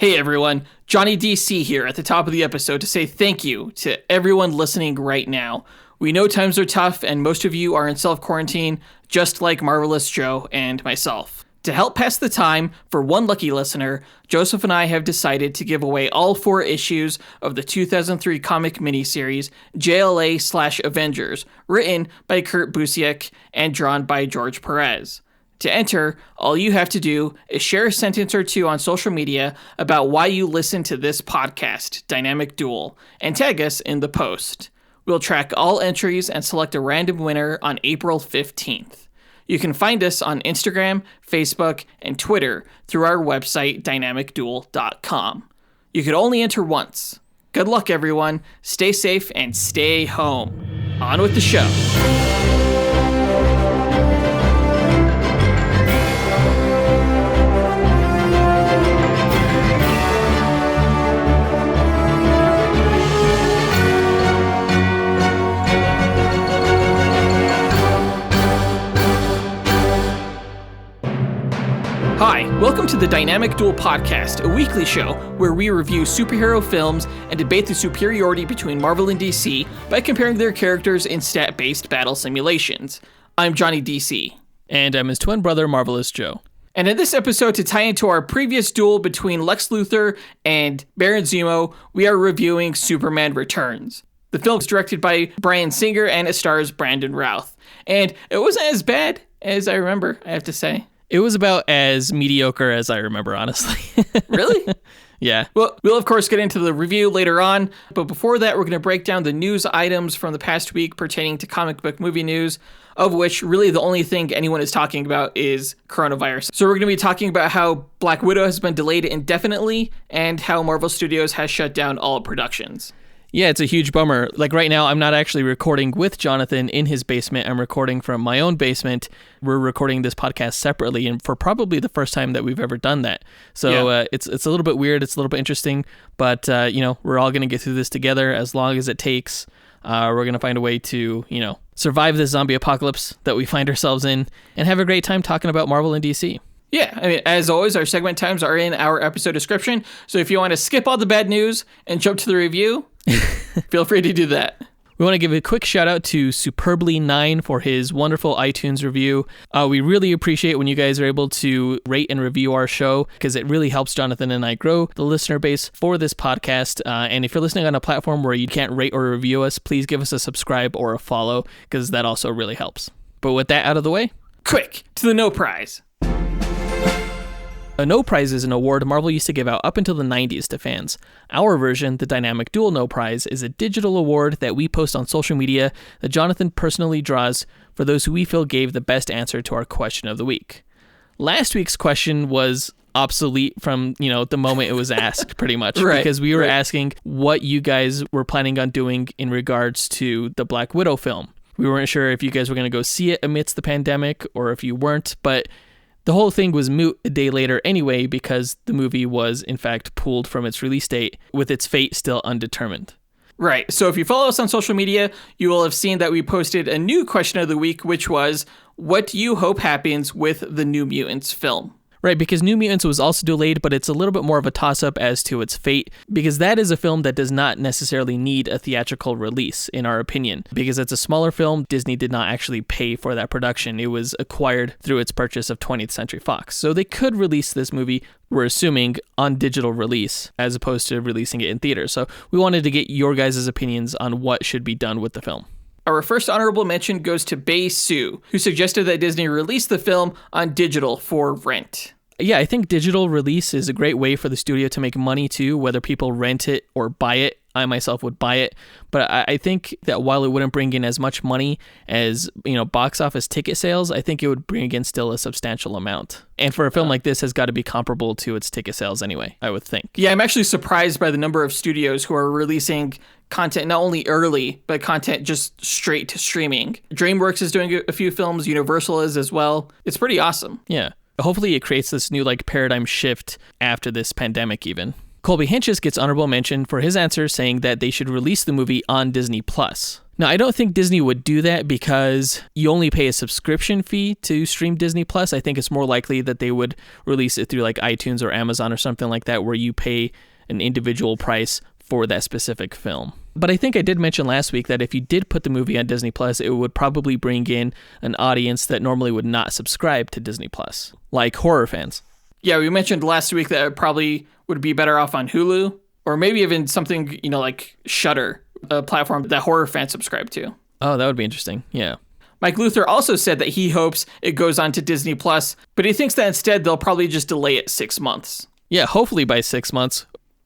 Hey everyone, Johnny DC here at the top of the episode to say thank you to everyone listening right now. We know times are tough and most of you are in self-quarantine, just like Marvelous Joe and myself. To help pass the time, for one lucky listener, Joseph and I have decided to give away all 4 issues of the 2003 comic miniseries JLA/Avengers, written by Kurt Busiek and drawn by George Perez. To enter, all you have to do is share a sentence or two on social media about why you listen to this podcast, Dynamic Duel, and tag us in the post. We'll track all entries and select a random winner on April 15th. You can find us on Instagram, Facebook, and Twitter through our website, dynamicduel.com. You could only enter once. Good luck, everyone. Stay safe and stay home. On with the show. Hi, welcome to the Dynamic Duel Podcast, a weekly show where we review superhero films and debate the superiority between Marvel and DC by comparing their characters in stat-based battle simulations. I'm Johnny DC. And I'm his twin brother, Marvelous Joe. And in this episode, to tie into our previous duel between Lex Luthor and Baron Zemo, we are reviewing Superman Returns. The film is directed by Bryan Singer and it stars Brandon Routh. And it wasn't as bad as I remember, I have to say. It was about as mediocre as I remember, honestly. Really? Yeah. Well, we'll of course get into the review later on, but before that, we're going to break down the news items from the past week pertaining to comic book movie news, of which really the only thing anyone is talking about is coronavirus. So we're going to be talking about how Black Widow has been delayed indefinitely and how Marvel Studios has shut down all productions. Yeah, it's a huge bummer. Like right now, I'm not actually recording with Jonathan in his basement. I'm recording from my own basement. We're recording this podcast separately, and for probably the first time that we've ever done that. So yeah. It's a little bit weird. It's a little bit interesting, but we're all going to get through this together as long as it takes. We're going to find a way to, survive this zombie apocalypse that we find ourselves in and have a great time talking about Marvel and DC. Yeah, I mean, as always, our segment times are in our episode description. So if you want to skip all the bad news and jump to the review, feel free to do that. We want to give a quick shout out to Superbly9 for his wonderful iTunes review. We really appreciate when you guys are able to rate and review our show because it really helps Jonathan and I grow the listener base for this podcast. And if you're listening on a platform where you can't rate or review us, please give us a subscribe or a follow because that also really helps. But with that out of the way, quick to the no prize. A no prize is an award Marvel used to give out up until the 90s to fans. Our version, the Dynamic Duel No Prize, is a digital award that we post on social media that Jonathan personally draws for those who we feel gave the best answer to our question of the week. Last week's question was obsolete from, the moment it was asked, pretty much, right, because we were asking what you guys were planning on doing in regards to the Black Widow film. We weren't sure if you guys were going to go see it amidst the pandemic or if you weren't, but the whole thing was moot a day later anyway because the movie was, in fact, pulled from its release date with its fate still undetermined. Right. So if you follow us on social media, you will have seen that we posted a new question of the week, which was, what do you hope happens with the New Mutants film? Right, because New Mutants was also delayed, but it's a little bit more of a toss-up as to its fate, because that is a film that does not necessarily need a theatrical release, in our opinion. Because it's a smaller film, Disney did not actually pay for that production. It was acquired through its purchase of 20th Century Fox. So they could release this movie, we're assuming, on digital release, as opposed to releasing it in theaters. So we wanted to get your guys' opinions on what should be done with the film. Our first honorable mention goes to Bei Su, who suggested that Disney release the film on digital for rent. Yeah, I think digital release is a great way for the studio to make money too, whether people rent it or buy it. I myself would buy it. But I think that while it wouldn't bring in as much money as, box office ticket sales, I think it would bring in still a substantial amount. And for a film like this, has got to be comparable to its ticket sales anyway, I would think. Yeah, I'm actually surprised by the number of studios who are releasing content not only early, but content just straight to streaming. DreamWorks is doing a few films, Universal is as well. It's pretty awesome. Yeah. Hopefully it creates this new paradigm shift after this pandemic even. Colby Hinches gets honorable mention for his answer saying that they should release the movie on Disney+. Now, I don't think Disney would do that because you only pay a subscription fee to stream Disney Plus. I think it's more likely that they would release it through like iTunes or Amazon or something like that, where you pay an individual price for that specific film. But I think I did mention last week that if you did put the movie on Disney Plus, it would probably bring in an audience that normally would not subscribe to Disney Plus, like horror fans. Yeah, we mentioned last week that it probably would be better off on Hulu, or maybe even something, like Shudder, a platform that horror fans subscribe to. Oh, that would be interesting. Yeah. Mike Luther also said that he hopes it goes on to Disney Plus, but he thinks that instead they'll probably just delay it 6 months. Yeah, hopefully by 6 months.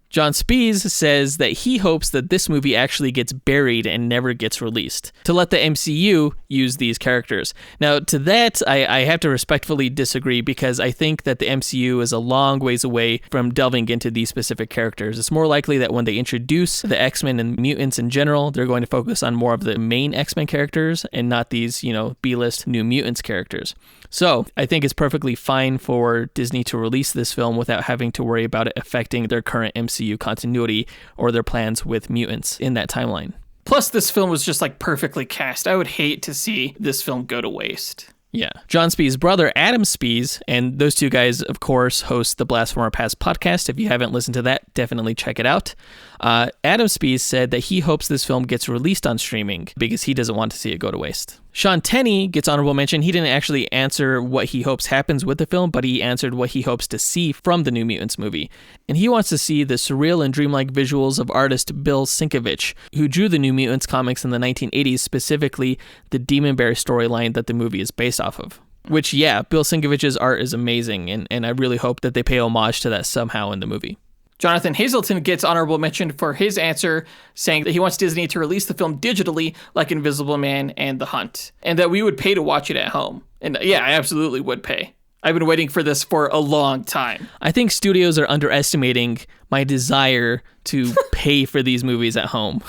John Spees says that he hopes that this movie actually gets buried and never gets released, to let the MCU use these characters. Now, to that, I have to respectfully disagree, because I think that the MCU is a long ways away from delving into these specific characters. It's more likely that when they introduce the X-Men and mutants in general, they're going to focus on more of the main X-Men characters and not these, B-list New Mutants characters. So I think it's perfectly fine for Disney to release this film without having to worry about it affecting their current MCU continuity or their plans with mutants in that timeline. Plus, this film was just perfectly cast. I would hate to see this film go to waste. Yeah. John Spees' brother, Adam Spees, and those two guys, of course, host the Blast from Our Past podcast. If you haven't listened to that, definitely check it out. Adam Spees said that he hopes this film gets released on streaming because he doesn't want to see it go to waste. Sean Tenney gets honorable mention. He didn't actually answer what he hopes happens with the film, but he answered what he hopes to see from the New Mutants movie. And he wants to see the surreal and dreamlike visuals of artist Bill Sienkiewicz, who drew the New Mutants comics in the 1980s, specifically the Demon Bear storyline that the movie is based off of. Which, yeah, Bill Sienkiewicz's art is amazing, and I really hope that they pay homage to that somehow in the movie. Jonathan Hazelton gets honorable mention for his answer, saying that he wants Disney to release the film digitally like Invisible Man and The Hunt, and that we would pay to watch it at home. And yeah, I absolutely would pay. I've been waiting for this for a long time. I think studios are underestimating my desire to pay for these movies at home.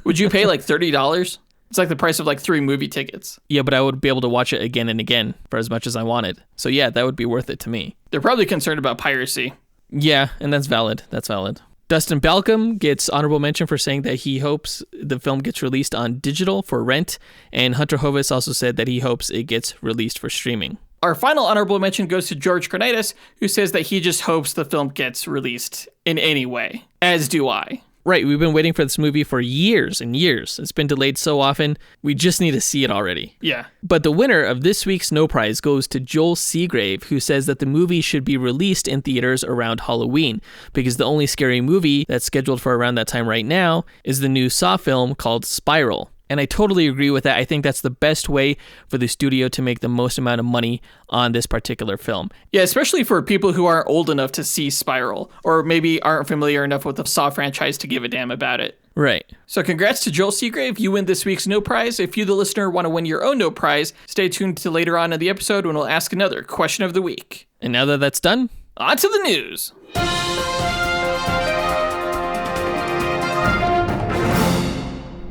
Would you pay $30? It's like the price of 3 movie tickets. Yeah, but I would be able to watch it again and again for as much as I wanted. So yeah, that would be worth it to me. They're probably concerned about piracy. Yeah, and that's valid. That's valid. Dustin Balcom gets honorable mention for saying that he hopes the film gets released on digital for rent, and Hunter Hovis also said that he hopes it gets released for streaming. Our final honorable mention goes to George Kornitis, who says that he just hopes the film gets released in any way, as do I. Right, we've been waiting for this movie for years and years. It's been delayed so often, we just need to see it already. Yeah. But the winner of this week's No Prize goes to Joel Seagrave, who says that the movie should be released in theaters around Halloween, because the only scary movie that's scheduled for around that time right now is the new Saw film called Spiral. And I totally agree with that. I think that's the best way for the studio to make the most amount of money on this particular film. Yeah, especially for people who aren't old enough to see Spiral, or maybe aren't familiar enough with the Saw franchise to give a damn about it. Right. So congrats to Joel Seagrave. You win this week's No Prize. If you, the listener, want to win your own No Prize, stay tuned to later on in the episode when we'll ask another question of the week. And now that that's done, on to the news.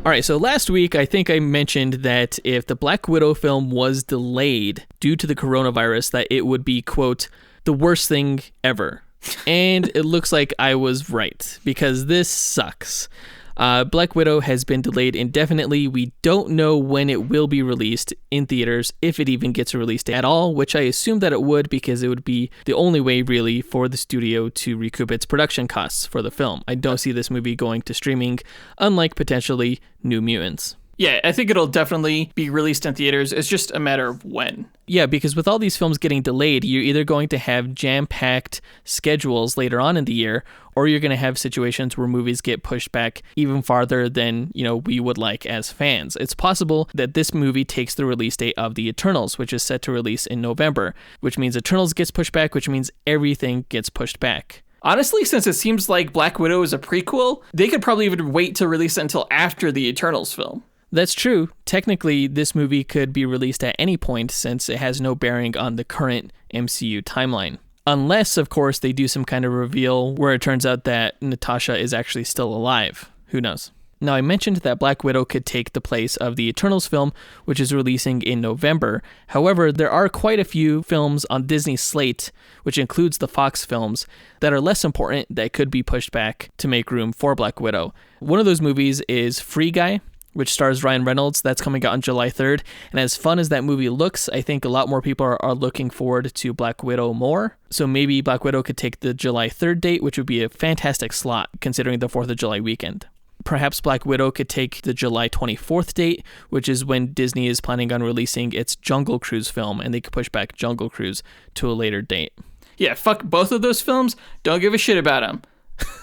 All right, so last week, I think I mentioned that if the Black Widow film was delayed due to the coronavirus, that it would be, quote, the worst thing ever. And it looks like I was right, because this sucks. Black Widow has been delayed indefinitely. We don't know when it will be released in theaters, if it even gets released at all, which I assume that it would, because it would be the only way really for the studio to recoup its production costs for the film. I don't see this movie going to streaming, unlike potentially New Mutants. Yeah, I think it'll definitely be released in theaters. It's just a matter of when. Yeah, because with all these films getting delayed, you're either going to have jam-packed schedules later on in the year, or you're going to have situations where movies get pushed back even farther than, we would like as fans. It's possible that this movie takes the release date of The Eternals, which is set to release in November, which means Eternals gets pushed back, which means everything gets pushed back. Honestly, since it seems like Black Widow is a prequel, they could probably even wait to release it until after the Eternals film. That's true. Technically, this movie could be released at any point since it has no bearing on the current MCU timeline. Unless, of course, they do some kind of reveal where it turns out that Natasha is actually still alive. Who knows? Now, I mentioned that Black Widow could take the place of the Eternals film, which is releasing in November. However, there are quite a few films on Disney's slate, which includes the Fox films, that are less important that could be pushed back to make room for Black Widow. One of those movies is Free Guy, which stars Ryan Reynolds. That's coming out on July 3rd. And as fun as that movie looks, I think a lot more people are looking forward to Black Widow more. So maybe Black Widow could take the July 3rd date, which would be a fantastic slot considering the 4th of July weekend. Perhaps Black Widow could take the July 24th date, which is when Disney is planning on releasing its Jungle Cruise film, and they could push back Jungle Cruise to a later date. Yeah, fuck both of those films. Don't give a shit about them.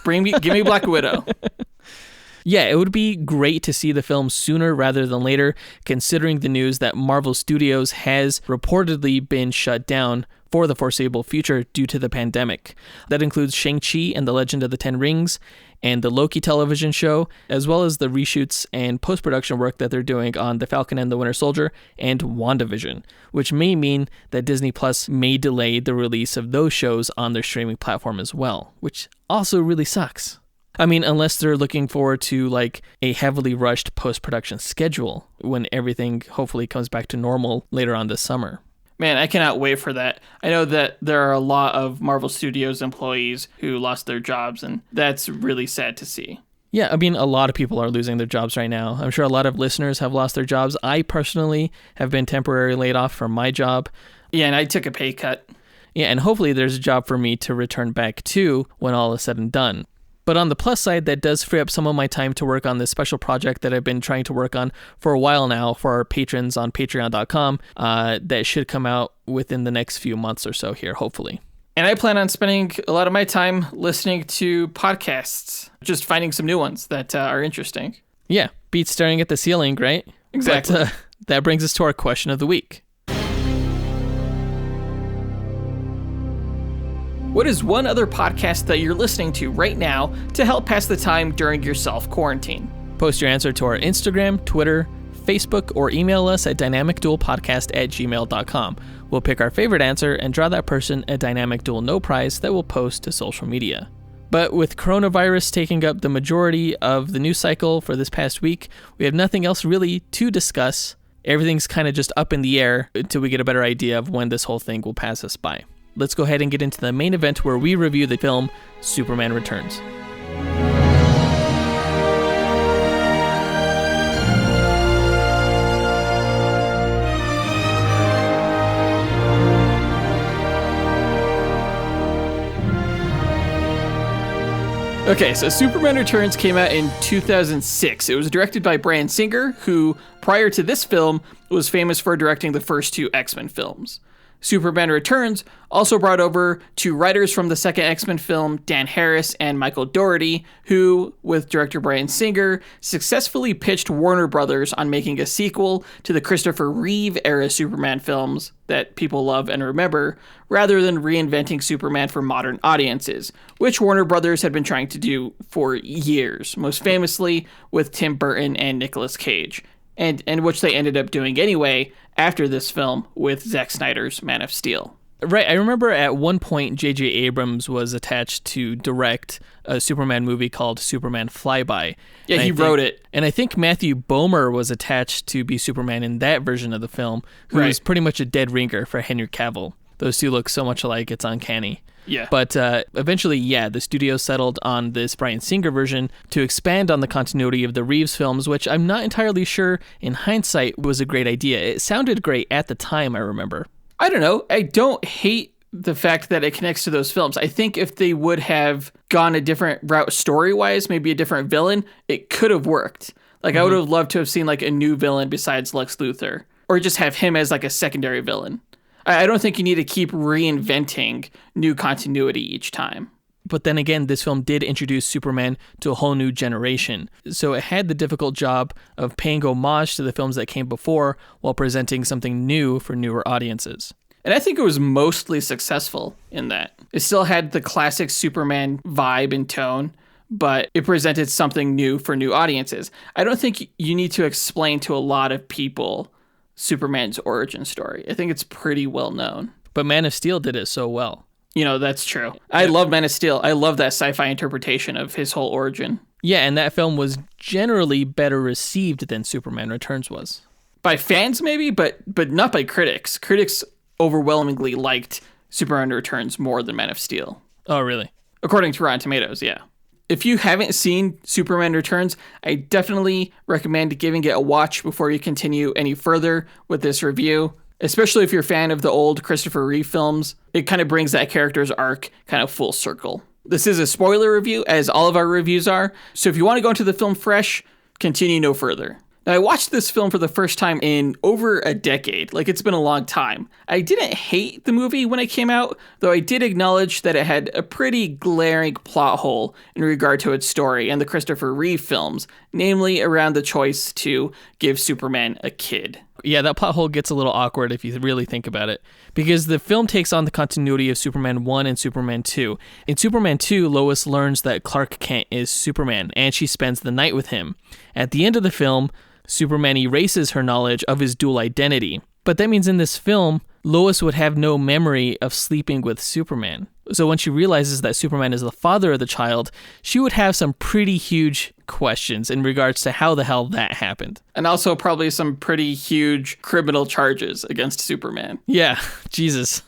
Give me Black Widow. Yeah, it would be great to see the film sooner rather than later, considering the news that Marvel Studios has reportedly been shut down for the foreseeable future due to the pandemic. That includes Shang-Chi and the Legend of the Ten Rings, and the Loki television show, as well as the reshoots and post-production work that they're doing on The Falcon and the Winter Soldier and WandaVision, which may mean that Disney Plus may delay the release of those shows on their streaming platform as well, which also really sucks. I mean, unless they're looking forward to like a heavily rushed post-production schedule when everything hopefully comes back to normal later on this summer. Man, I cannot wait for that. I know that there are a lot of Marvel Studios employees who lost their jobs, and that's really sad to see. Yeah, I mean, a lot of people are losing their jobs right now. I'm sure a lot of listeners have lost their jobs. I personally have been temporarily laid off from my job. Yeah, and I took a pay cut. Yeah, and hopefully there's a job for me to return back to when all is said and done. But on the plus side, that does free up some of my time to work on this special project that I've been trying to work on for a while now for our patrons on patreon.com that should come out within the next few months or so here, hopefully. And I plan on spending a lot of my time listening to podcasts, just finding some new ones that are interesting. Yeah, beats staring at the ceiling, right? Exactly. But that brings us to our question of the week. What is one other podcast that you're listening to right now to help pass the time during your self-quarantine? Post your answer to our Instagram, Twitter, Facebook, or email us at dynamicduelpodcast@gmail.com. We'll pick our favorite answer and draw that person a Dynamic Duel No Prize that we'll post to social media. But with coronavirus taking up the majority of the news cycle for this past week, we have nothing else really to discuss. Everything's kind of just up in the air until we get a better idea of when this whole thing will pass us by. Let's go ahead and get into the main event where we review the film Superman Returns. Okay, so Superman Returns came out in 2006. It was directed by Bryan Singer, who, prior to this film, was famous for directing the first two X-Men films. Superman Returns also brought over two writers from the second X-Men film, Dan Harris and Michael Dougherty, who, with director Bryan Singer, successfully pitched Warner Brothers on making a sequel to the Christopher Reeve-era Superman films that people love and remember, rather than reinventing Superman for modern audiences, which Warner Brothers had been trying to do for years, most famously with Tim Burton and Nicolas Cage, and which they ended up doing anyway after this film with Zack Snyder's Man of Steel. Right, I remember at one point J.J. Abrams was attached to direct a Superman movie called Superman Flyby. Yeah, he wrote it. And I think Matthew Bomer was attached to be Superman in that version of the film, who was pretty much a dead ringer for Henry Cavill. Those two look so much alike, it's uncanny. Yeah. But eventually, the studio settled on this Bryan Singer version to expand on the continuity of the Reeves films, which I'm not entirely sure in hindsight was a great idea. It sounded great at the time, I remember. I don't know. I don't hate the fact that it connects to those films. I think if they would have gone a different route story-wise, maybe a different villain, it could have worked. Like, I would have loved to have seen, like, a new villain besides Lex Luthor, or just have him as, like, a secondary villain. I don't think you need to keep reinventing new continuity each time. But then again, this film did introduce Superman to a whole new generation. So it had the difficult job of paying homage to the films that came before while presenting something new for newer audiences. And I think it was mostly successful in that. It still had the classic Superman vibe and tone, but it presented something new for new audiences. I don't think you need to explain to a lot of people Superman's origin story. I think it's pretty well known. But Man of Steel did it so well. You know, that's true. I love Man of Steel. I love that sci-fi interpretation of his whole origin. Yeah, and that film was generally better received than Superman Returns was. By fans, maybe, but not by critics. Critics overwhelmingly liked Superman Returns more than Man of Steel. Oh, really? According to Rotten Tomatoes, yeah. If you haven't seen Superman Returns, I definitely recommend giving it a watch before you continue any further with this review, especially if you're a fan of the old Christopher Reeve films. It kind of brings that character's arc kind of full circle. This is a spoiler review, as all of our reviews are, so if you want to go into the film fresh, continue no further. Now, I watched this film for the first time in over a decade. Like, it's been a long time. I didn't hate the movie when it came out, though I did acknowledge that it had a pretty glaring plot hole in regard to its story and the Christopher Reeve films, namely around the choice to give Superman a kid. Yeah, that plot hole gets a little awkward if you really think about it, because the film takes on the continuity of Superman 1 and Superman 2. In Superman 2, Lois learns that Clark Kent is Superman, and she spends the night with him. At the end of the film, Superman erases her knowledge of his dual identity. But that means in this film, Lois would have no memory of sleeping with Superman. So when she realizes that Superman is the father of the child, she would have some pretty huge questions in regards to how the hell that happened. And also probably some pretty huge criminal charges against Superman. Yeah, Jesus.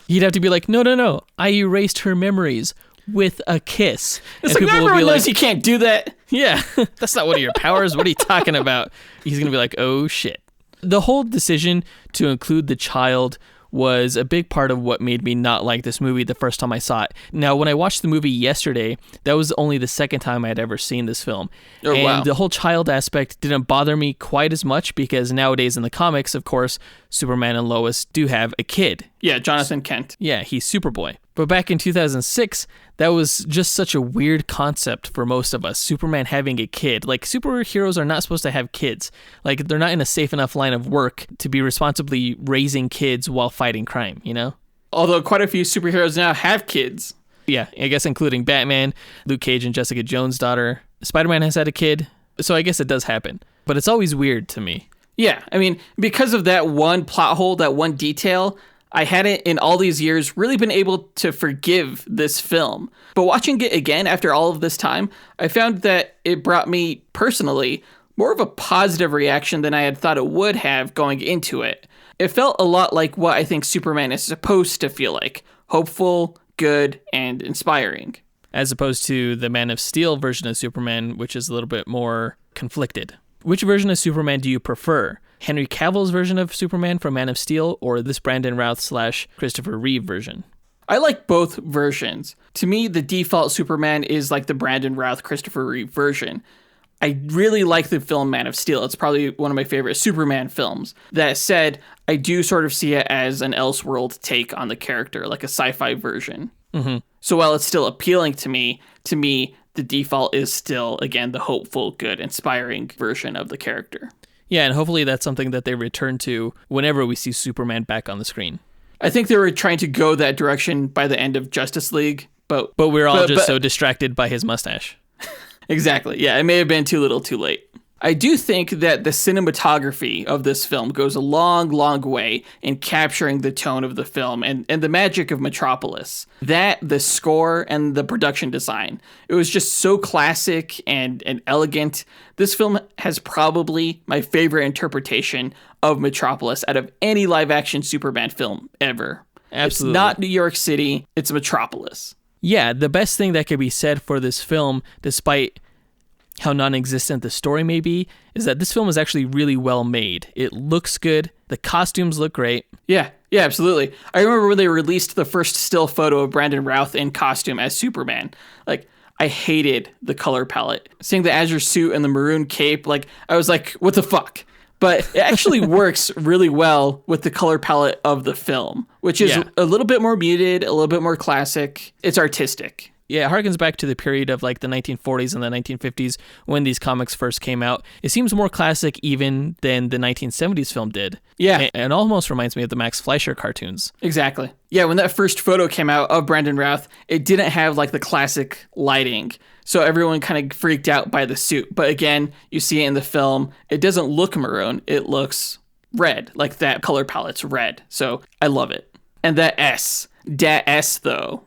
You'd have to be like, no, I erased her memories with a kiss. It's like, everyone knows you can't do that. Yeah, that's not one of your powers. What are you talking about? He's going to be like, oh shit. The whole decision to include the child was a big part of what made me not like this movie the first time I saw it. Now, when I watched the movie yesterday, that was only the second time I had ever seen this film. Oh, and wow. The whole child aspect didn't bother me quite as much because nowadays in the comics, of course, Superman and Lois do have a kid. Yeah, Jonathan Kent. Yeah, he's Superboy. But back in 2006, that was just such a weird concept for most of us. Superman having a kid. Like, superheroes are not supposed to have kids. Like, they're not in a safe enough line of work to be responsibly raising kids while fighting crime, you know? Although quite a few superheroes now have kids. Yeah, I guess including Batman, Luke Cage and Jessica Jones' daughter. Spider-Man has had a kid, so I guess it does happen. But it's always weird to me. Yeah, I mean, because of that one plot hole, that one detail, I hadn't in all these years really been able to forgive this film. But watching it again after all of this time, I found that it brought me, personally, more of a positive reaction than I had thought it would have going into it. It felt a lot like what I think Superman is supposed to feel like. Hopeful, good, and inspiring. As opposed to the Man of Steel version of Superman, which is a little bit more conflicted. Which version of Superman do you prefer? Henry Cavill's version of Superman from Man of Steel, or this Brandon Routh / Christopher Reeve version? I like both versions. To me, the default Superman is like the Brandon Routh, Christopher Reeve version. I really like the film Man of Steel. It's probably one of my favorite Superman films. That said, I do sort of see it as an Elseworld take on the character, like a sci-fi version. Mm-hmm. So while it's still appealing to me, the default is still, again, the hopeful, good, inspiring version of the character. Yeah, and hopefully that's something that they return to whenever we see Superman back on the screen. I think they were trying to go that direction by the end of Justice League, but we're all just so distracted by his mustache. Exactly. Yeah, it may have been too little too late. I do think that the cinematography of this film goes a long, long way in capturing the tone of the film and the magic of Metropolis. That, the score, and the production design. It was just so classic and elegant. This film has probably my favorite interpretation of Metropolis out of any live-action Superman film ever. Absolutely. It's not New York City, it's Metropolis. Yeah, the best thing that could be said for this film, despite how non-existent the story may be, is that this film is actually really well made. It looks good. The costumes look great. Yeah, absolutely. I remember when they released the first still photo of Brandon Routh in costume as Superman. Like, I hated the color palette. Seeing the azure suit and the maroon cape, like, I was like, what the fuck? But it actually works really well with the color palette of the film, which is a little bit more muted, a little bit more classic. It's artistic. Yeah, it harkens back to the period of like the 1940s and the 1950s when these comics first came out. It seems more classic even than the 1970s film did. Yeah. And almost reminds me of the Max Fleischer cartoons. Exactly. Yeah, when that first photo came out of Brandon Routh, it didn't have like the classic lighting. So everyone kind of freaked out by the suit. But again, you see it in the film, it doesn't look maroon, it looks red. Like that color palette's red. So I love it. And that S though.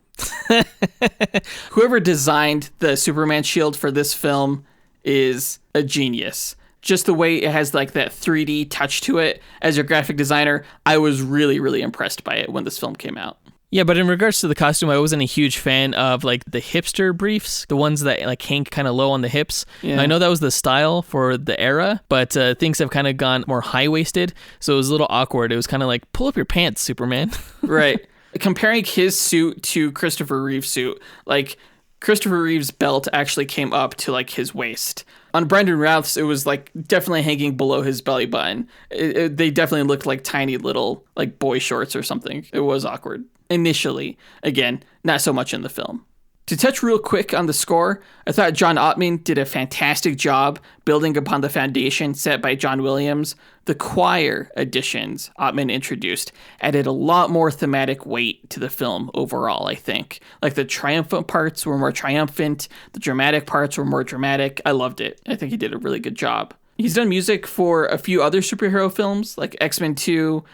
Whoever designed the Superman shield for this film is a genius. Just the way it has like that 3D touch to it. As a graphic designer, I was really, really impressed by it when this film came out. Yeah, but in regards to the costume, I wasn't a huge fan of like the hipster briefs, the ones that like hang kind of low on the hips. Yeah. I know that was the style for the era, but things have kind of gone more high-waisted, so it was a little awkward. It was kind of like, pull up your pants, Superman. Right. Comparing his suit to Christopher Reeve's suit, like Christopher Reeve's belt actually came up to like his waist. On Brendan Routh's, it was like definitely hanging below his belly button. They definitely looked like tiny little like boy shorts or something. It was awkward initially. Again, not so much in the film. To touch real quick on the score, I thought John Ottman did a fantastic job building upon the foundation set by John Williams. The choir additions Ottman introduced added a lot more thematic weight to the film overall, I think. Like the triumphant parts were more triumphant, the dramatic parts were more dramatic. I loved it. I think he did a really good job. He's done music for a few other superhero films, like X-Men 2.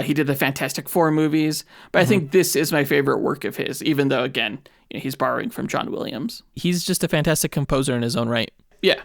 He did the Fantastic Four movies. But I think this is my favorite work of his, even though, again, he's borrowing from John Williams. He's just a fantastic composer in his own right. Yeah.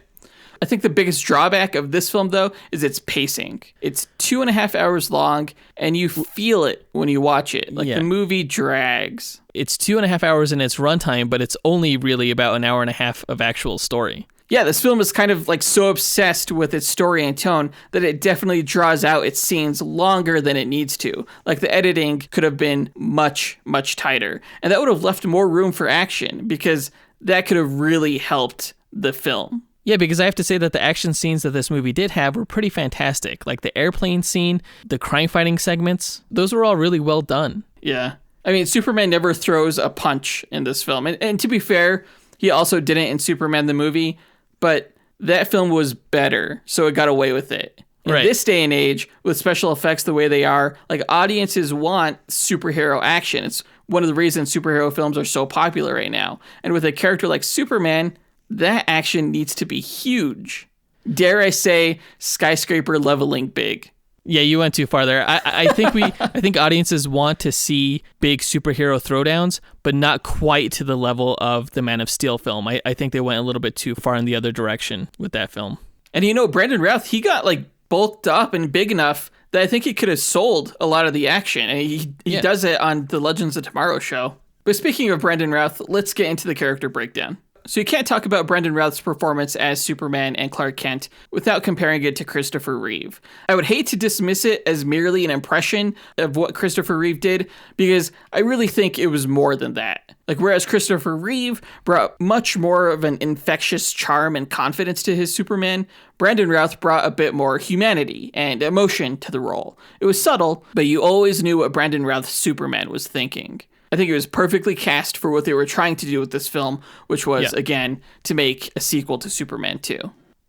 I think the biggest drawback of this film, though, is its pacing. It's 2.5 hours long, and you feel it when you watch it. Like, the movie drags. It's 2.5 hours in its runtime, but it's only really about an hour and a half of actual story. Yeah, this film is kind of like so obsessed with its story and tone that it definitely draws out its scenes longer than it needs to. Like the editing could have been much, much tighter. And that would have left more room for action because that could have really helped the film. Yeah, because I have to say that the action scenes that this movie did have were pretty fantastic. Like the airplane scene, the crime fighting segments, those were all really well done. Yeah. I mean, Superman never throws a punch in this film. And to be fair, he also didn't in Superman the movie. But that film was better, so it got away with it. In this day and age, with special effects the way they are, like audiences want superhero action. It's one of the reasons superhero films are so popular right now. And with a character like Superman, that action needs to be huge. Dare I say, skyscraper leveling big. Yeah, you went too far there. I think audiences want to see big superhero throwdowns, but not quite to the level of the Man of Steel film. I think they went a little bit too far in the other direction with that film. And Brandon Routh, he got like bulked up and big enough that I think he could have sold a lot of the action. And he does it on the Legends of Tomorrow show. But speaking of Brandon Routh, let's get into the character breakdown. So you can't talk about Brandon Routh's performance as Superman and Clark Kent without comparing it to Christopher Reeve. I would hate to dismiss it as merely an impression of what Christopher Reeve did, because I really think it was more than that. Like, whereas Christopher Reeve brought much more of an infectious charm and confidence to his Superman, Brandon Routh brought a bit more humanity and emotion to the role. It was subtle, but you always knew what Brandon Routh's Superman was thinking. I think it was perfectly cast for what they were trying to do with this film, which was, again, to make a sequel to Superman 2.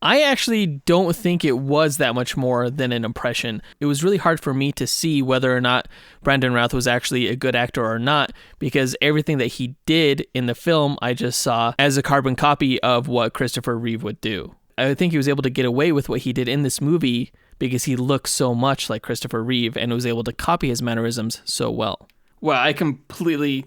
I actually don't think it was that much more than an impression. It was really hard for me to see whether or not Brandon Routh was actually a good actor or not, because everything that he did in the film I just saw as a carbon copy of what Christopher Reeve would do. I think he was able to get away with what he did in this movie because he looked so much like Christopher Reeve and was able to copy his mannerisms so well. Well, I completely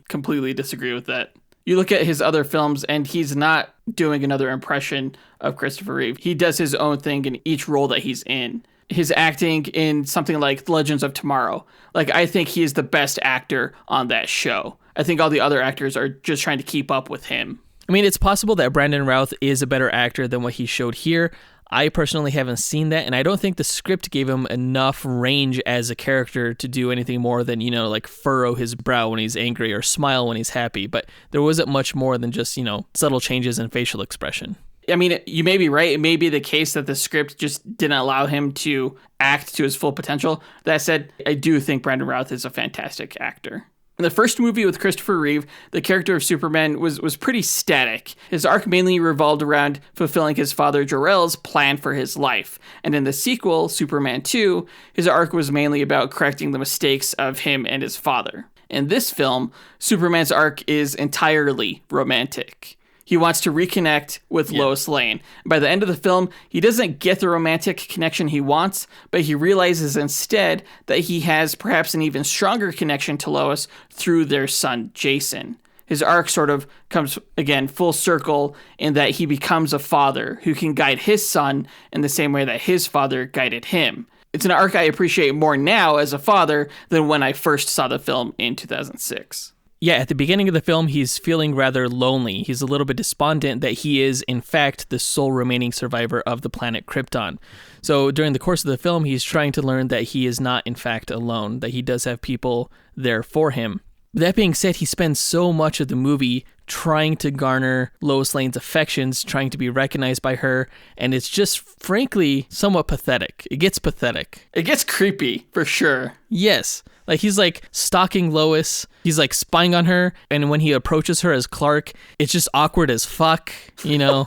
disagree with that. You look at his other films, and he's not doing another impression of Christopher Reeve. He does his own thing in each role that he's in. His acting in something like Legends of Tomorrow. Like, I think he is the best actor on that show. I think all the other actors are just trying to keep up with him. I mean, it's possible that Brandon Routh is a better actor than what he showed here. I personally haven't seen that, and I don't think the script gave him enough range as a character to do anything more than, like furrow his brow when he's angry or smile when he's happy. But there wasn't much more than just, subtle changes in facial expression. I mean, you may be right. It may be the case that the script just didn't allow him to act to his full potential. That said, I do think Brandon Routh is a fantastic actor. In the first movie with Christopher Reeve, the character of Superman was pretty static. His arc mainly revolved around fulfilling his father Jor-El's plan for his life. And in the sequel, Superman 2, his arc was mainly about correcting the mistakes of him and his father. In this film, Superman's arc is entirely romantic. He wants to reconnect with Lois Lane. By the end of the film, he doesn't get the romantic connection he wants, but he realizes instead that he has perhaps an even stronger connection to Lois through their son, Jason. His arc sort of comes, again, full circle in that he becomes a father who can guide his son in the same way that his father guided him. It's an arc I appreciate more now as a father than when I first saw the film in 2006. Yeah, at the beginning of the film, he's feeling rather lonely. He's a little bit despondent that he is, in fact, the sole remaining survivor of the planet Krypton. So during the course of the film, he's trying to learn that he is not, in fact, alone, that he does have people there for him. That being said, he spends so much of the movie trying to garner Lois Lane's affections, trying to be recognized by her, and it's just, frankly, somewhat pathetic. It gets pathetic. It gets creepy, for sure. Yes. Like, he's, like, stalking Lois. He's, like, spying on her, and when he approaches her as Clark, it's just awkward as fuck, you know?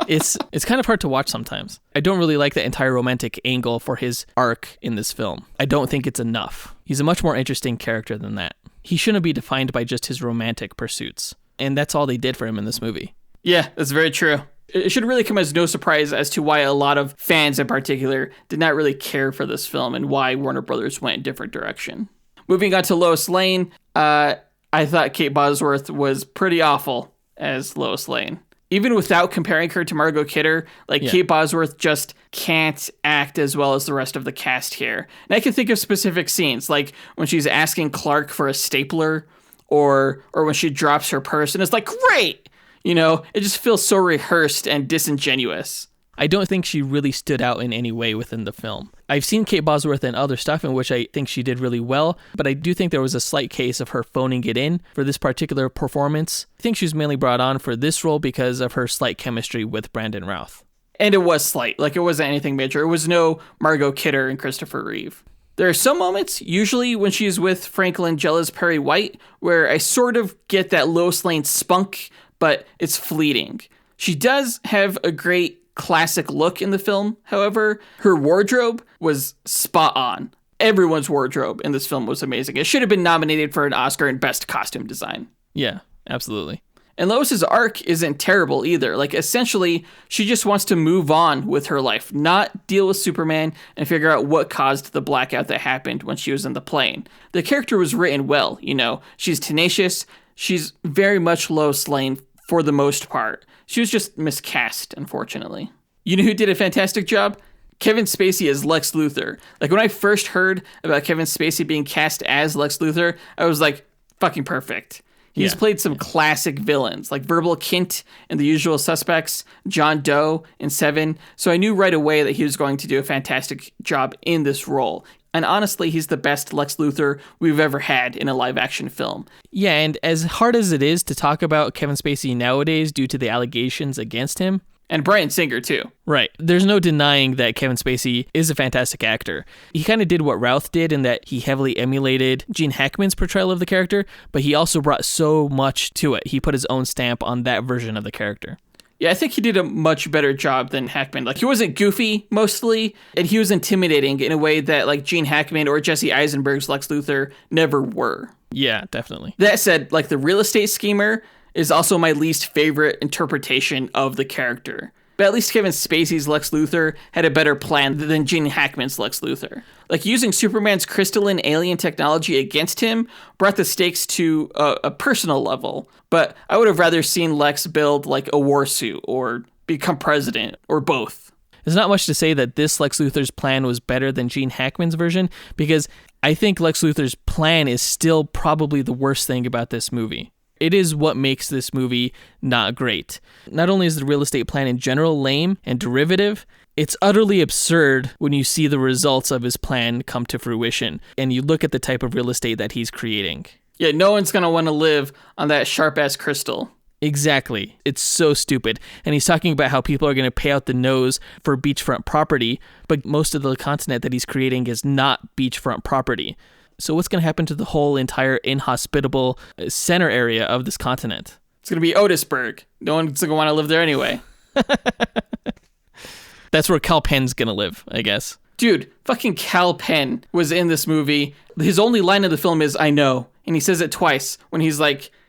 It's kind of hard to watch sometimes. I don't really like the entire romantic angle for his arc in this film. I don't think it's enough. He's a much more interesting character than that. He shouldn't be defined by just his romantic pursuits. And that's all they did for him in this movie. Yeah, that's very true. It should really come as no surprise as to why a lot of fans in particular did not really care for this film and why Warner Brothers went a different direction. Moving on to Lois Lane, I thought Kate Bosworth was pretty awful as Lois Lane. Even without comparing her to Margot Kidder, Kate Bosworth just can't act as well as the rest of the cast here. And I can think of specific scenes, like when she's asking Clark for a stapler, or when she drops her purse, and it's like, great! You know, it just feels so rehearsed and disingenuous. I don't think she really stood out in any way within the film. I've seen Kate Bosworth in other stuff in which I think she did really well, but I do think there was a slight case of her phoning it in for this particular performance. I think she was mainly brought on for this role because of her slight chemistry with Brandon Routh. And it was slight, it wasn't anything major. It was no Margot Kidder and Christopher Reeve. There are some moments, usually when she's with Franklin Jella's Perry White, where I sort of get that Lois Lane spunk, but it's fleeting. She does have a great classic look in the film, however. Her wardrobe was spot on. Everyone's wardrobe in this film was amazing. It should have been nominated for an Oscar in Best Costume Design. Yeah, absolutely. And Lois's arc isn't terrible either. Essentially, she just wants to move on with her life, not deal with Superman and figure out what caused the blackout that happened when she was in the plane. The character was written well, She's tenacious. She's very much Lois Lane for the most part. She was just miscast, unfortunately. You know who did a fantastic job? Kevin Spacey as Lex Luthor. When I first heard about Kevin Spacey being cast as Lex Luthor, I was like, fucking perfect. He's played some classic villains, like Verbal Kint in The Usual Suspects, John Doe in Seven, so I knew right away that he was going to do a fantastic job in this role. And honestly, he's the best Lex Luthor we've ever had in a live-action film. Yeah, and as hard as it is to talk about Kevin Spacey nowadays due to the allegations against him, and Bryan Singer, too. Right. There's no denying that Kevin Spacey is a fantastic actor. He kind of did what Routh did in that he heavily emulated Gene Hackman's portrayal of the character, but he also brought so much to it. He put his own stamp on that version of the character. Yeah, I think he did a much better job than Hackman. He wasn't goofy, mostly, and he was intimidating in a way that, Gene Hackman or Jesse Eisenberg's Lex Luthor never were. Yeah, definitely. That said, the real estate schemer is also my least favorite interpretation of the character. But at least Kevin Spacey's Lex Luthor had a better plan than Gene Hackman's Lex Luthor. Using Superman's crystalline alien technology against him brought the stakes to a personal level. But I would have rather seen Lex build a war suit or become president or both. There's not much to say that this Lex Luthor's plan was better than Gene Hackman's version, because I think Lex Luthor's plan is still probably the worst thing about this movie. It is what makes this movie not great. Not only is the real estate plan in general lame and derivative, it's utterly absurd when you see the results of his plan come to fruition and you look at the type of real estate that he's creating. Yeah, no one's going to want to live on that sharp-ass crystal. Exactly. It's so stupid. And he's talking about how people are going to pay out the nose for beachfront property, but most of the continent that he's creating is not beachfront property. So what's going to happen to the whole entire inhospitable center area of this continent? It's going to be Otisburg. No one's going to want to live there anyway. That's where Kal Penn's going to live, I guess. Dude, fucking Kal Penn was in this movie. His only line of the film is, "I know." And he says it twice when he's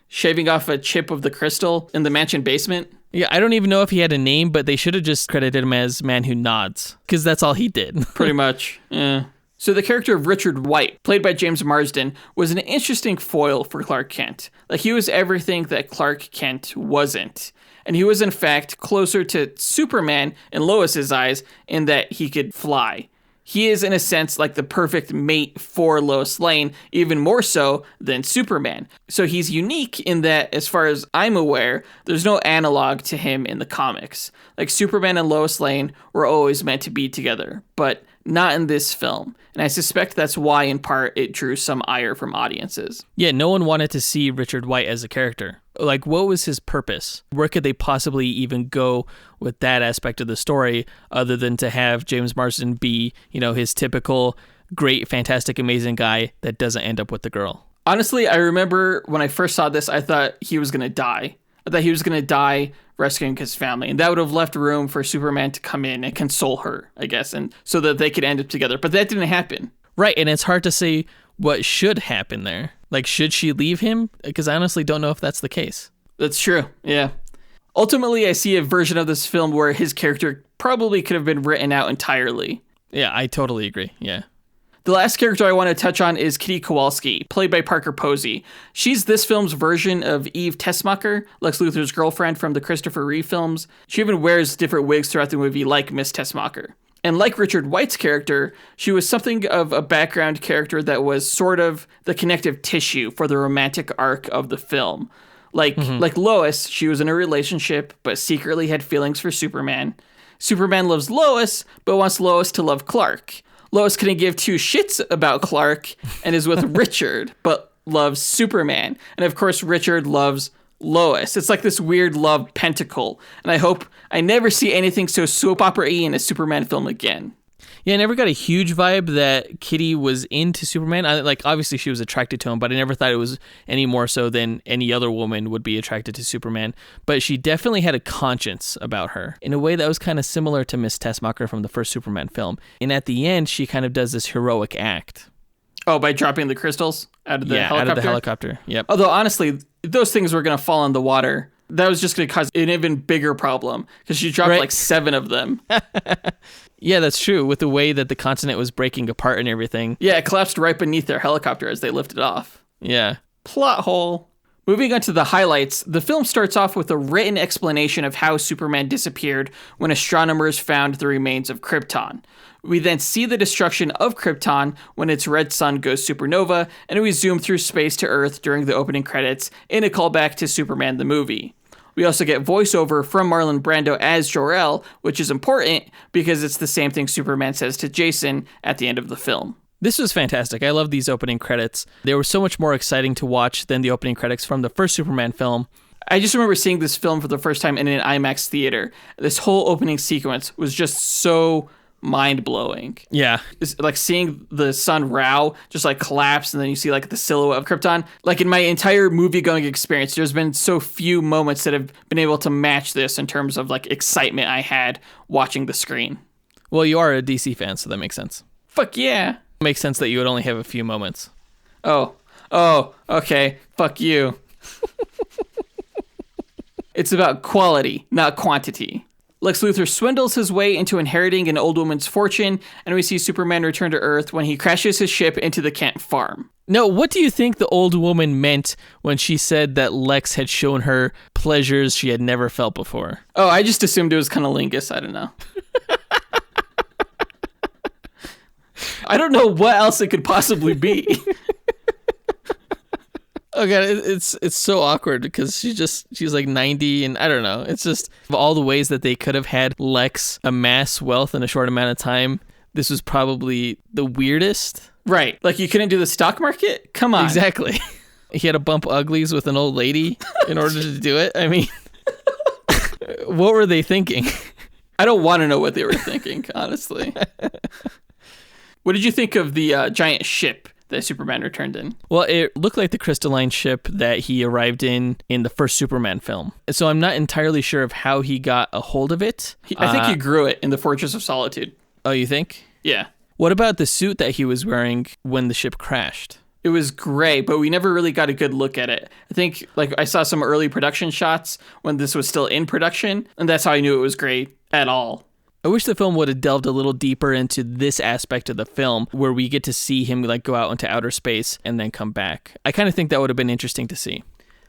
shaving off a chip of the crystal in the mansion basement. Yeah, I don't even know if he had a name, but they should have just credited him as Man Who Nods, because that's all he did. Pretty much, yeah. So the character of Richard White, played by James Marsden, was an interesting foil for Clark Kent. He was everything that Clark Kent wasn't. And he was, in fact, closer to Superman in Lois's eyes in that he could fly. He is, in a sense, like the perfect mate for Lois Lane, even more so than Superman. So he's unique in that, as far as I'm aware, there's no analog to him in the comics. Like, Superman and Lois Lane were always meant to be together, but not in this film. And I suspect that's why, in part, it drew some ire from audiences. Yeah, no one wanted to see Richard White as a character. Like, what was his purpose? Where could they possibly even go with that aspect of the story other than to have James Marsden be, his typical great, fantastic, amazing guy that doesn't end up with the girl? Honestly, I remember when I first saw this, I thought he was going to die. I thought he was going to die rescuing his family, and that would have left room for Superman to come in and console her, I guess, and so that they could end up together. But that didn't happen. Right, and it's hard to say what should happen there. Like, should she leave him? Because I honestly don't know if that's the case. That's true, yeah. Ultimately, I see a version of this film where his character probably could have been written out entirely. Yeah, I totally agree, yeah. The last character I want to touch on is Kitty Kowalski, played by Parker Posey. She's this film's version of Eve Tessmacher, Lex Luthor's girlfriend from the Christopher Reeve films. She even wears different wigs throughout the movie, like Miss Tessmacher. And like Richard White's character, she was something of a background character that was sort of the connective tissue for the romantic arc of the film. Like Lois, she was in a relationship, but secretly had feelings for Superman. Superman loves Lois, but wants Lois to love Clark. Lois couldn't give two shits about Clark and is with Richard, but loves Superman. And of course, Richard loves Lois. It's like this weird love pentacle. And I hope I never see anything so soap opera-y in a Superman film again. Yeah, I never got a huge vibe that Kitty was into Superman. Obviously she was attracted to him, but I never thought it was any more so than any other woman would be attracted to Superman. But she definitely had a conscience about her in a way that was kind of similar to Miss Tessmacher from the first Superman film. And at the end, she kind of does this heroic act. Oh, by dropping the crystals out of the helicopter? Out of the helicopter, yep. Although, honestly, those things were going to fall in the water. That was just going to cause an even bigger problem, because she dropped like 7 of them. Yeah, that's true, with the way that the continent was breaking apart and everything. Yeah, it collapsed right beneath their helicopter as they lifted off. Yeah. Plot hole. Moving on to the highlights, the film starts off with a written explanation of how Superman disappeared when astronomers found the remains of Krypton. We then see the destruction of Krypton when its red sun goes supernova, and we zoom through space to Earth during the opening credits in a callback to Superman the movie. We also get voiceover from Marlon Brando as Jor-El, which is important because it's the same thing Superman says to Jason at the end of the film. This was fantastic. I love these opening credits. They were so much more exciting to watch than the opening credits from the first Superman film. I just remember seeing this film for the first time in an IMAX theater. This whole opening sequence was just so mind-blowing. Yeah. It's like seeing the sun Rao just like collapse, and then you see like the silhouette of Krypton. Like, in my entire movie-going experience, there's been so few moments that have been able to match this in terms of like excitement I had watching the screen. Well, you are a DC fan, so that makes sense. Fuck yeah. It makes sense that you would only have a few moments. Oh, okay. Fuck you. It's about quality, not quantity. Lex Luthor swindles his way into inheriting an old woman's fortune, and we see Superman return to Earth when he crashes his ship into the Kent farm. Now, what do you think the old woman meant when she said that Lex had shown her pleasures she had never felt before? Oh, I just assumed it was cunnilingus. I don't know. I don't know what else it could possibly be. Oh god, it's so awkward because she's like 90, and I don't know. It's just, of all the ways that they could have had Lex amass wealth in a short amount of time, this was probably the weirdest. Right. Like, you couldn't do the stock market? Come on. Exactly. He had to bump uglies with an old lady in order to do it. I mean, what were they thinking? I don't want to know what they were thinking, honestly. What did you think of the giant ship that Superman returned in? Well, it looked like the crystalline ship that he arrived in the first Superman film. So I'm not entirely sure of how he got a hold of it. I think he grew it in the Fortress of Solitude. Oh, you think? Yeah. What about the suit that he was wearing when the ship crashed? It was gray, but we never really got a good look at it. I think I saw some early production shots when this was still in production, and that's how I knew it was gray at all. I wish the film would have delved a little deeper into this aspect of the film where we get to see him go out into outer space and then come back. I kind of think that would have been interesting to see.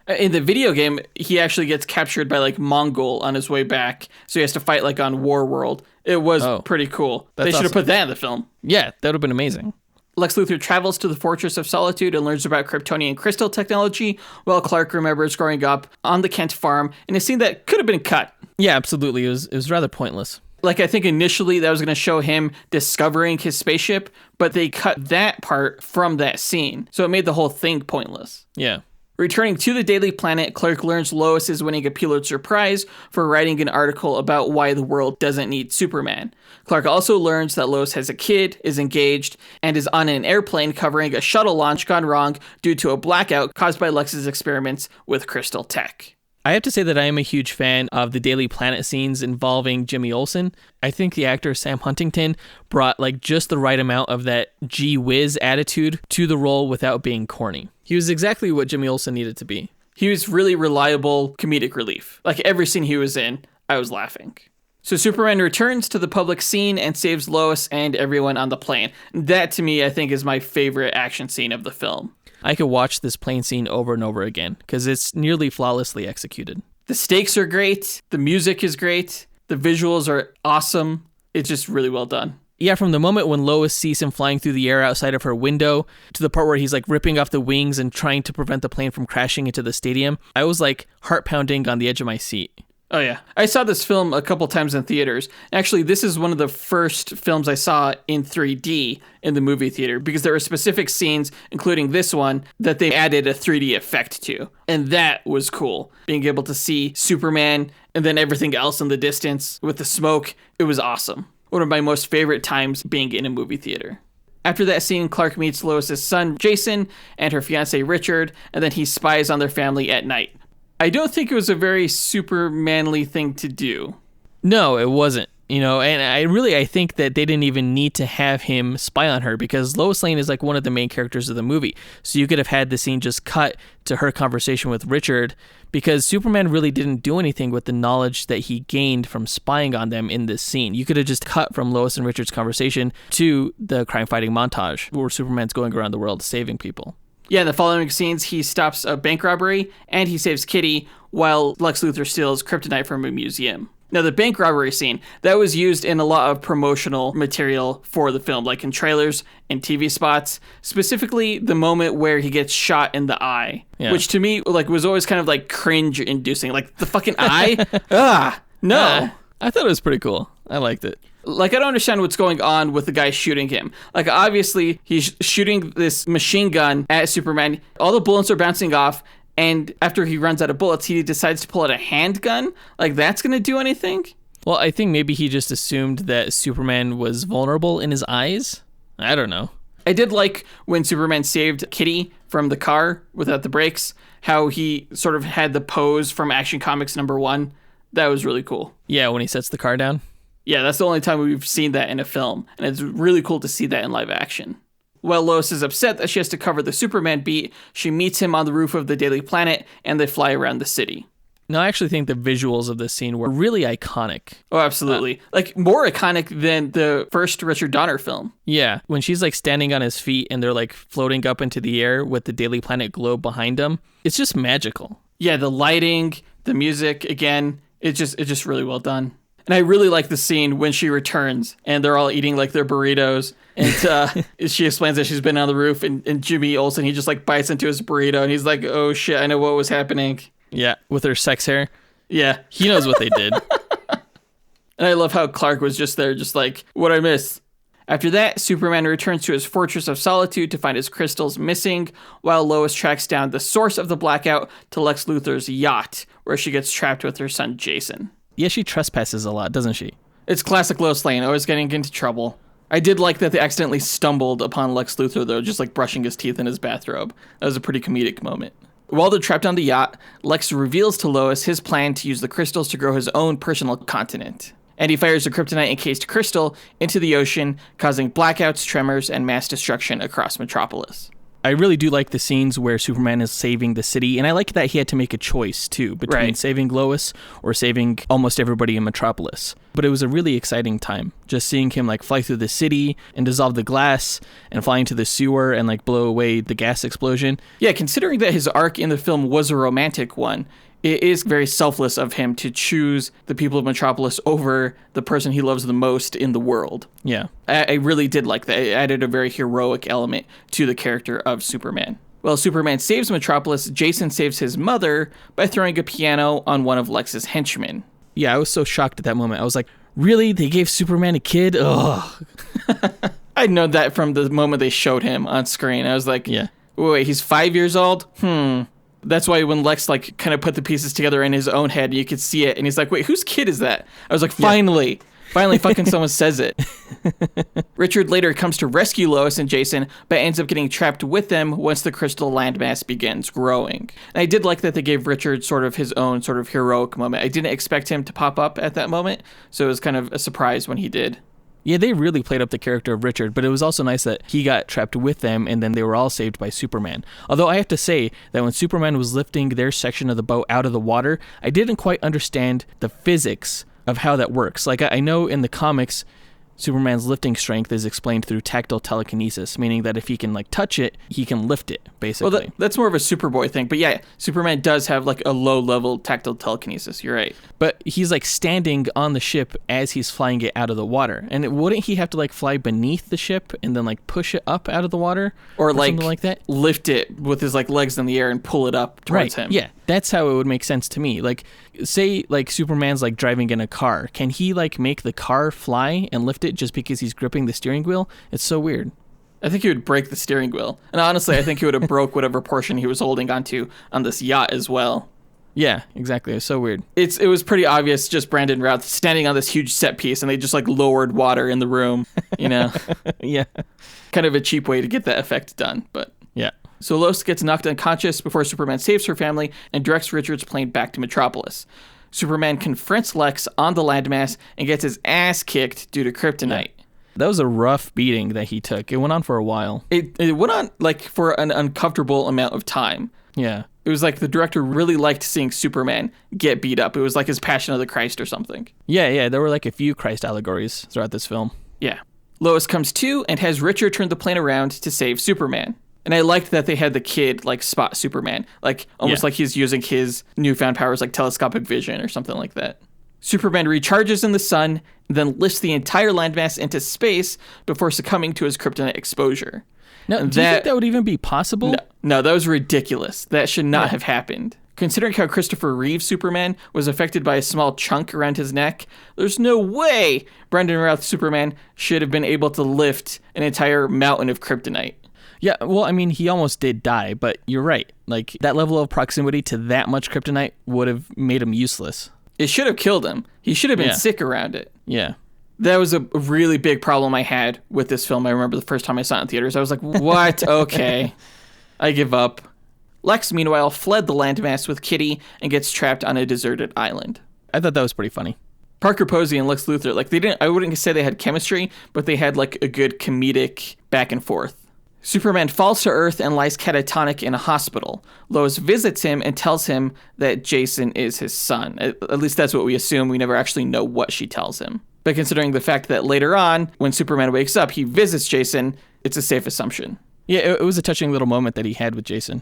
In the video game, he actually gets captured by like Mongol on his way back, so he has to fight like on War World. It was pretty cool. They should have put that in the film. Yeah, that would have been amazing. Lex Luthor travels to the Fortress of Solitude and learns about Kryptonian crystal technology, while Clark remembers growing up on the Kent farm in a scene that could have been cut. Yeah, absolutely. It was rather pointless. Like, I think initially that was going to show him discovering his spaceship, but they cut that part from that scene, so it made the whole thing pointless. Yeah. Returning to the Daily Planet, Clark learns Lois is winning a Pulitzer Prize for writing an article about why the world doesn't need Superman. Clark also learns that Lois has a kid, is engaged, and is on an airplane covering a shuttle launch gone wrong due to a blackout caused by Lex's experiments with crystal tech. I have to say that I am a huge fan of the Daily Planet scenes involving Jimmy Olsen. I think the actor Sam Huntington brought like just the right amount of that gee whiz attitude to the role without being corny. He was exactly what Jimmy Olsen needed to be. He was really reliable comedic relief. Like every scene he was in, I was laughing. So Superman returns to the public scene and saves Lois and everyone on the plane. That to me, I think, is my favorite action scene of the film. I could watch this plane scene over and over again because it's nearly flawlessly executed. The stakes are great. The music is great. The visuals are awesome. It's just really well done. Yeah, from the moment when Lois sees him flying through the air outside of her window to the part where he's like ripping off the wings and trying to prevent the plane from crashing into the stadium, I was like heart pounding on the edge of my seat. Oh, yeah. I saw this film a couple times in theaters. Actually, this is one of the first films I saw in 3D in the movie theater because there were specific scenes, including this one, that they added a 3D effect to. And that was cool. Being able to see Superman and then everything else in the distance with the smoke, it was awesome. One of my most favorite times being in a movie theater. After that scene, Clark meets Lois's son, Jason, and her fiancé, Richard, and then he spies on their family at night. I don't think it was a very Supermanly thing to do. No, it wasn't. You know, and I think that they didn't even need to have him spy on her because Lois Lane is like one of the main characters of the movie. So you could have had the scene just cut to her conversation with Richard because Superman really didn't do anything with the knowledge that he gained from spying on them in this scene. You could have just cut from Lois and Richard's conversation to the crime-fighting montage where Superman's going around the world saving people. Yeah, in the following scenes, he stops a bank robbery and he saves Kitty while Lex Luthor steals kryptonite from a museum. Now, the bank robbery scene, that was used in a lot of promotional material for the film, like in trailers and TV spots, specifically the moment where he gets shot in the eye, which to me like was always kind of like cringe-inducing. Like, the fucking eye? No. I thought it was pretty cool. I liked it. Like, I don't understand what's going on with the guy shooting him. Like, obviously, he's shooting this machine gun at Superman. All the bullets are bouncing off, and after he runs out of bullets, he decides to pull out a handgun. Like, that's going to do anything? Well, I think maybe he just assumed that Superman was vulnerable in his eyes. I don't know. I did like when Superman saved Kitty from the car without the brakes, how he sort of had the pose from Action Comics #1. That was really cool. Yeah, when he sets the car down. Yeah, that's the only time we've seen that in a film, and it's really cool to see that in live action. While Lois is upset that she has to cover the Superman beat, she meets him on the roof of the Daily Planet, and they fly around the city. No, I actually think the visuals of this scene were really iconic. Oh, absolutely. Like, more iconic than the first Richard Donner film. Yeah, when she's like standing on his feet and they're like floating up into the air with the Daily Planet globe behind them, it's just magical. Yeah, the lighting, the music, again, it's just really well done. And I really like the scene when she returns and they're all eating like their burritos. And she explains that she's been on the roof and Jimmy Olsen, he just like bites into his burrito and he's like, oh shit, I know what was happening. Yeah, with her sex hair. Yeah. He knows what they did. And I love how Clark was just there, just like, what'd I miss? After that, Superman returns to his Fortress of Solitude to find his crystals missing, while Lois tracks down the source of the blackout to Lex Luthor's yacht, where she gets trapped with her son Jason. Yeah, she trespasses a lot, doesn't she? It's classic Lois Lane, always getting into trouble. I did like that they accidentally stumbled upon Lex Luthor, though, just like brushing his teeth in his bathrobe. That was a pretty comedic moment. While they're trapped on the yacht, Lex reveals to Lois his plan to use the crystals to grow his own personal continent. And he fires a kryptonite-encased crystal into the ocean, causing blackouts, tremors, and mass destruction across Metropolis. I really do like the scenes where Superman is saving the city, and I like that he had to make a choice, too, between saving Lois or saving almost everybody in Metropolis. But it was a really exciting time, just seeing him, like, fly through the city and dissolve the glass and fly into the sewer and, like, blow away the gas explosion. Yeah, considering that his arc in the film was a romantic one, it is very selfless of him to choose the people of Metropolis over the person he loves the most in the world. Yeah. I really did like that. It added a very heroic element to the character of Superman. Well, Superman saves Metropolis. Jason saves his mother by throwing a piano on one of Lex's henchmen. Yeah, I was so shocked at that moment. I was like, really? They gave Superman a kid? Ugh. I'd known that from the moment they showed him on screen. I was like, wait, he's 5 years old? That's why when Lex like kind of put the pieces together in his own head, you could see it, and he's like, wait, whose kid is that? I was like, finally fucking someone says it. Richard later comes to rescue Lois and Jason, but ends up getting trapped with them once the crystal landmass begins growing. And I did like that they gave Richard sort of his own sort of heroic moment. I didn't expect him to pop up at that moment, so it was kind of a surprise when he did. Yeah, they really played up the character of Richard, but it was also nice that he got trapped with them and then they were all saved by Superman. Although I have to say that when Superman was lifting their section of the boat out of the water, I didn't quite understand the physics of how that works. Like, I know in the comics, Superman's lifting strength is explained through tactile telekinesis, meaning that if he can like touch it, he can lift it, basically. Well, that's more of a Superboy thing. But yeah, Superman does have like a low-level tactile telekinesis. You're right. But he's like standing on the ship as he's flying it out of the water. And wouldn't he have to like fly beneath the ship and then like push it up out of the water? Or like, something like that? Lift it with his like legs in the air and pull it up towards him. Yeah, that's how it would make sense to me. Like, say like Superman's like driving in a car. Can he like make the car fly and lift it just because he's gripping the steering wheel? It's so weird. I think he would break the steering wheel. And honestly, I think he would have broke whatever portion he was holding onto on this yacht as well. Yeah, exactly. It's so weird. It was pretty obvious, just Brandon Routh standing on this huge set piece, and they just like lowered water in the room, you know? Yeah. Kind of a cheap way to get that effect done, but... Yeah. So Lois gets knocked unconscious before Superman saves her family and directs Richard's plane back to Metropolis. Superman confronts Lex on the landmass and gets his ass kicked due to kryptonite. Yeah. That was a rough beating that he took. It went on for a while. It went on like for an uncomfortable amount of time. Yeah. It was like the director really liked seeing Superman get beat up. It was like his Passion of the Christ or something. Yeah. There were like a few Christ allegories throughout this film. Yeah. Lois comes to and has Richard turn the plane around to save Superman. And I liked that they had the kid like spot Superman, like almost like he's using his newfound powers like telescopic vision or something like that. Superman recharges in the sun, then lifts the entire landmass into space before succumbing to his kryptonite exposure. Now, do you think that would even be possible? No, that was ridiculous. That should not have happened. Considering how Christopher Reeve's Superman was affected by a small chunk around his neck, there's no way Brandon Routh's Superman should have been able to lift an entire mountain of kryptonite. Yeah, well, I mean, he almost did die, but you're right. Like, that level of proximity to that much kryptonite would have made him useless. It should have killed him. He should have been sick around it. Yeah. That was a really big problem I had with this film. I remember the first time I saw it in theaters. I was like, what? Okay. I give up. Lex, meanwhile, fled the landmass with Kitty and gets trapped on a deserted island. I thought that was pretty funny. Parker Posey and Lex Luthor, like I wouldn't say they had chemistry, but they had like a good comedic back and forth. Superman falls to Earth and lies catatonic in a hospital. Lois visits him and tells him that Jason is his son. At least that's what we assume. We never actually know what she tells him. But considering the fact that later on, when Superman wakes up, he visits Jason, it's a safe assumption. Yeah, it was a touching little moment that he had with Jason.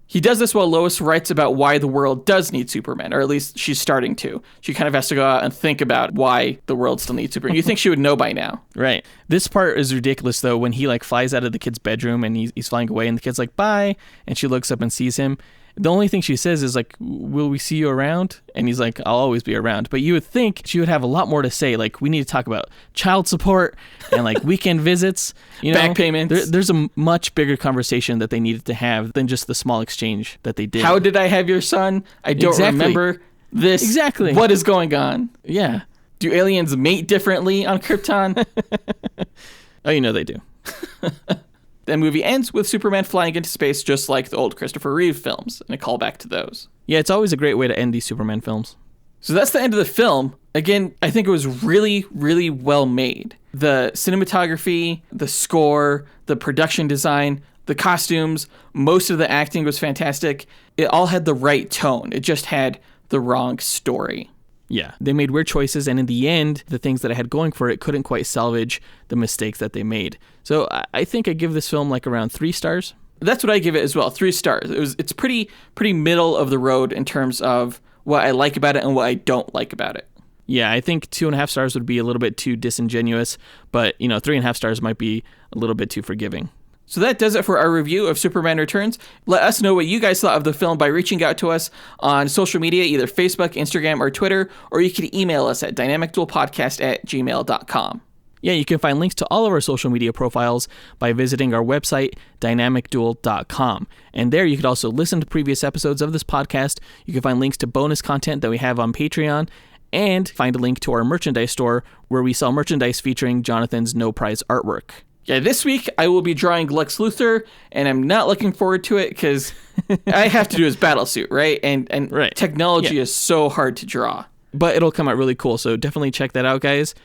He does this while Lois writes about why the world does need Superman, or at least she's starting to. She kind of has to go out and think about why the world still needs Superman. You think she would know by now. Right. This part is ridiculous, though, when he like flies out of the kid's bedroom and he's flying away and the kid's like, bye, and she looks up and sees him. The only thing she says is like, will we see you around? And he's like, I'll always be around. But you would think she would have a lot more to say. Like, we need to talk about child support and like weekend visits, you know, back payments. There's a much bigger conversation that they needed to have than just the small exchange that they did. How did I have your son? I don't remember this. Exactly. What is going on? Yeah. Do aliens mate differently on Krypton? Oh, you know they do. The movie ends with Superman flying into space just like the old Christopher Reeve films, and a callback to those. Yeah, it's always a great way to end these Superman films. So that's the end of the film. Again, I think it was really, really well made. The cinematography, the score, the production design, the costumes, most of the acting was fantastic. It all had the right tone. It just had the wrong story. Yeah, they made weird choices, and in the end, the things that it had going for it couldn't quite salvage the mistakes that they made. So I think I give this film like around 3 stars. That's what I give it as well, 3 stars. It's pretty middle of the road in terms of what I like about it and what I don't like about it. Yeah, I think 2.5 stars would be a little bit too disingenuous, but 3.5 stars might be a little bit too forgiving. So that does it for our review of Superman Returns. Let us know what you guys thought of the film by reaching out to us on social media, either Facebook, Instagram, or Twitter, or you can email us at dynamicduelpodcast@gmail.com. Yeah, you can find links to all of our social media profiles by visiting our website, dynamicduel.com. And there you could also listen to previous episodes of this podcast. You can find links to bonus content that we have on Patreon, and find a link to our merchandise store where we sell merchandise featuring Jonathan's no prize artwork. Yeah, this week I will be drawing Lex Luthor, and I'm not looking forward to it because I have to do his battle suit, right? And right. Technology is so hard to draw. But it'll come out really cool, so definitely check that out, guys.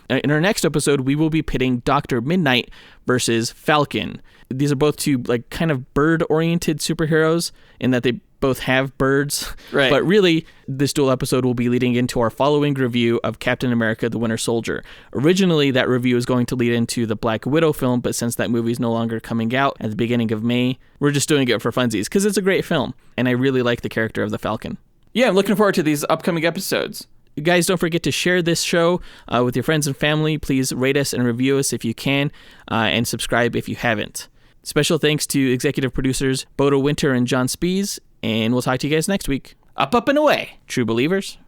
In our next episode, we will be pitting Dr. Midnight versus Falcon. These are both two like kind of bird-oriented superheroes in that they both have birds. Right. But really, this dual episode will be leading into our following review of Captain America: The Winter Soldier. Originally, that review is going to lead into the Black Widow film, but since that movie is no longer coming out at the beginning of May, we're just doing it for funsies because it's a great film, and I really like the character of the Falcon. Yeah, I'm looking forward to these upcoming episodes. You guys, don't forget to share this show with your friends and family. Please rate us and review us if you can, and subscribe if you haven't. Special thanks to executive producers Bodo Winter and John Spees, and we'll talk to you guys next week. Up, and away. True believers.